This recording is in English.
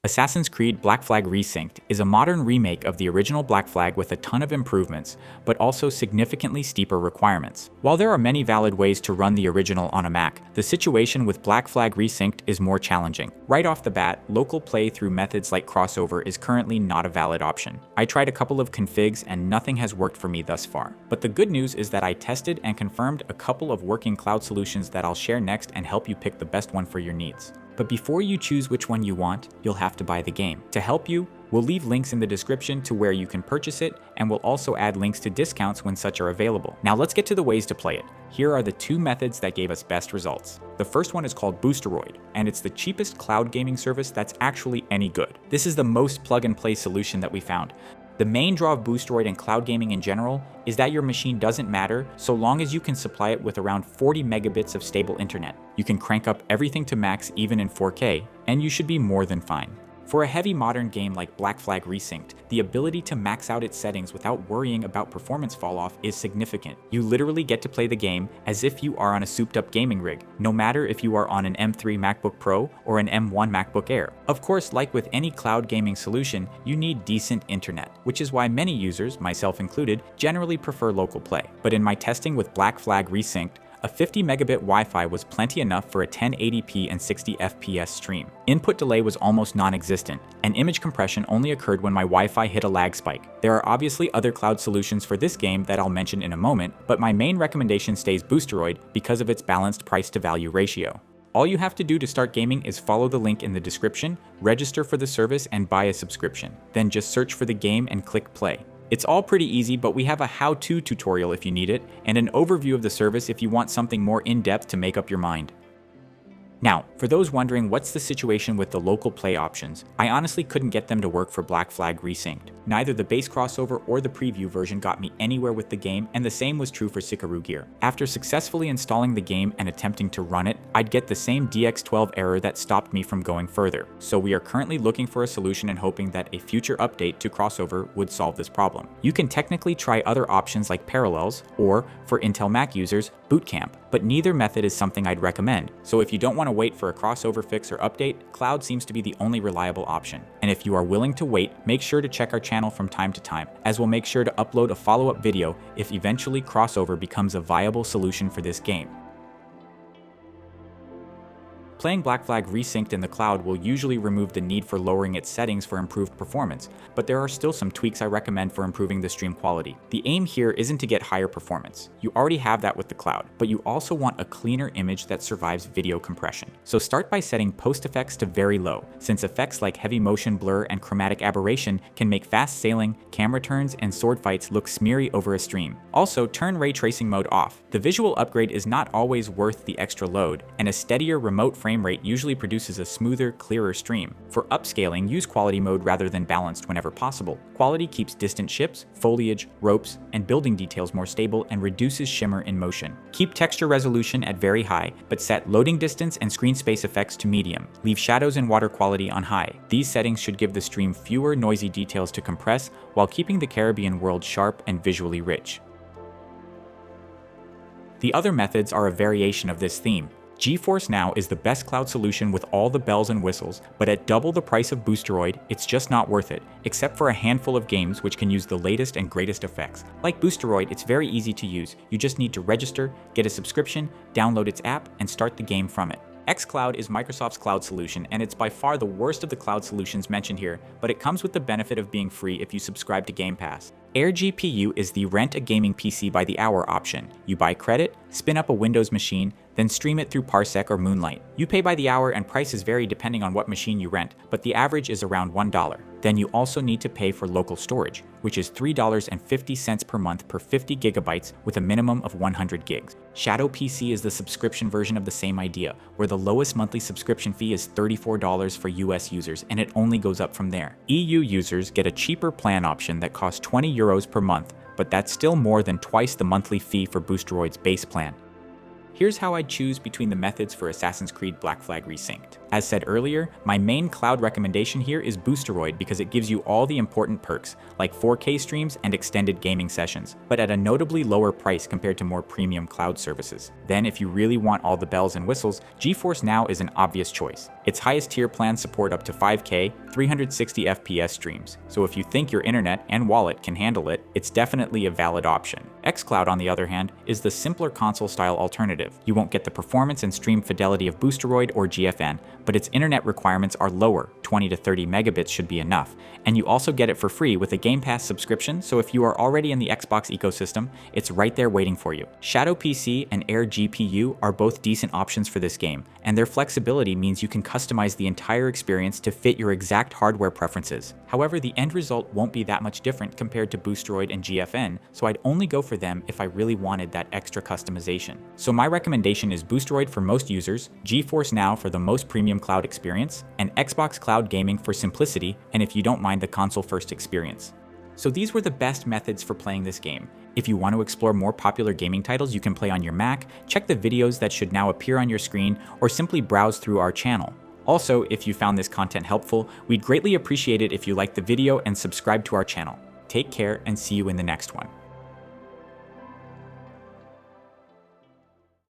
Assassin's Creed Black Flag Resynced is a modern remake of the original Black Flag with a ton of improvements, but also significantly steeper requirements. While there are many valid ways to run the original on a Mac, the situation with Black Flag Resynced is more challenging. Right off the bat, local play through methods like crossover is currently not a valid option. I tried a couple of configs and nothing has worked for me thus far. But the good news is that I tested and confirmed a couple of working cloud solutions that I'll share next and help you pick the best one for your needs. But before you choose which one you want, you'll have to buy the game. To help you, we'll leave links in the description to where you can purchase it, and we'll also add links to discounts when such are available. Now let's get to the ways to play it. Here are the two methods that gave us best results. The first one is called Boosteroid, and it's the cheapest cloud gaming service that's actually any good. This is the most plug-and-play solution that we found. The main draw of Boosteroid and cloud gaming in general is that your machine doesn't matter so long as you can supply it with around 40 megabits of stable internet. You can crank up everything to max even in 4K, and you should be more than fine. For a heavy modern game like Black Flag Resynced, the ability to max out its settings without worrying about performance falloff is significant. You literally get to play the game as if you are on a souped-up gaming rig, no matter if you are on an M3 MacBook Pro or an M1 MacBook Air. Of course, like with any cloud gaming solution, you need decent internet, which is why many users, myself included, generally prefer local play. But in my testing with Black Flag Resynced, a 50 megabit Wi-Fi was plenty enough for a 1080p and 60 FPS stream. Input delay was almost non-existent, and image compression only occurred when my Wi-Fi hit a lag spike. There are obviously other cloud solutions for this game that I'll mention in a moment, but my main recommendation stays Boosteroid because of its balanced price-to-value ratio. All you have to do to start gaming is follow the link in the description, register for the service, and buy a subscription. Then just search for the game and click play. It's all pretty easy, but we have a how-to tutorial if you need it, and an overview of the service if you want something more in-depth to make up your mind. Now, for those wondering what's the situation with the local play options, I honestly couldn't get them to work for Black Flag Resynced. Neither the base crossover or the preview version got me anywhere with the game, and the same was true for Sikarugir. After successfully installing the game and attempting to run it, I'd get the same DX12 error that stopped me from going further. So we are currently looking for a solution and hoping that a future update to crossover would solve this problem. You can technically try other options like Parallels, or, for Intel Mac users, Boot Camp, but neither method is something I'd recommend. So if you don't want to wait for a crossover fix or update, cloud seems to be the only reliable option. And if you are willing to wait, make sure to check our channel from time to time, as we'll make sure to upload a follow-up video if eventually crossover becomes a viable solution for this game. Playing Black Flag Resynced in the cloud will usually remove the need for lowering its settings for improved performance, but there are still some tweaks I recommend for improving the stream quality. The aim here isn't to get higher performance. You already have that with the cloud, but you also want a cleaner image that survives video compression. So start by setting post effects to very low, since effects like heavy motion blur and chromatic aberration can make fast sailing, camera turns, and sword fights look smeary over a stream. Also, turn ray tracing mode off. The visual upgrade is not always worth the extra load, and a steadier remote frame rate usually produces a smoother, clearer stream. For upscaling, use quality mode rather than balanced whenever possible. Quality keeps distant ships, foliage, ropes, and building details more stable and reduces shimmer in motion. Keep texture resolution at very high, but set loading distance and screen space effects to medium. Leave shadows and water quality on high. These settings should give the stream fewer noisy details to compress while keeping the Caribbean world sharp and visually rich. The other methods are a variation of this theme. GeForce Now is the best cloud solution with all the bells and whistles, but at double the price of Boosteroid, it's just not worth it, except for a handful of games which can use the latest and greatest effects. Like Boosteroid, it's very easy to use. You just need to register, get a subscription, download its app, and start the game from it. xCloud is Microsoft's cloud solution, and it's by far the worst of the cloud solutions mentioned here, but it comes with the benefit of being free if you subscribe to Game Pass. AirGPU is the rent a gaming PC by the hour option. You buy credit, spin up a Windows machine, then stream it through Parsec or Moonlight. You pay by the hour and prices vary depending on what machine you rent, but the average is around $1. Then you also need to pay for local storage, which is $3.50 per month per 50 gigabytes with a minimum of 100 gigs. Shadow PC is the subscription version of the same idea, where the lowest monthly subscription fee is $34 for US users, and it only goes up from there. EU users get a cheaper plan option that costs €20 per month, but that's still more than twice the monthly fee for Boosteroid's base plan. Here's how I'd choose between the methods for Assassin's Creed Black Flag Resynced. As said earlier, my main cloud recommendation here is Boosteroid because it gives you all the important perks, like 4K streams and extended gaming sessions, but at a notably lower price compared to more premium cloud services. Then, if you really want all the bells and whistles, GeForce Now is an obvious choice. Its highest tier plans support up to 5K, 360 FPS streams, so if you think your internet and wallet can handle it, it's definitely a valid option. xCloud, on the other hand, is the simpler console-style alternative. You won't get the performance and stream fidelity of Boosteroid or GFN, but its internet requirements are lower, 20 to 30 megabits should be enough, and you also get it for free with a Game Pass subscription, so if you are already in the Xbox ecosystem, it's right there waiting for you. Shadow PC and AirGPU are both decent options for this game, and their flexibility means you can customize the entire experience to fit your exact hardware preferences. However, the end result won't be that much different compared to Boosteroid and GFN, so I'd only go for them if I really wanted that extra customization. So my recommendation is Boosteroid for most users, GeForce Now for the most premium cloud experience, and Xbox Cloud Gaming for simplicity and if you don't mind the console-first experience. So these were the best methods for playing this game. If you want to explore more popular gaming titles you can play on your Mac, check the videos that should now appear on your screen, or simply browse through our channel. Also, if you found this content helpful, we'd greatly appreciate it if you liked the video and subscribe to our channel. Take care and see you in the next one.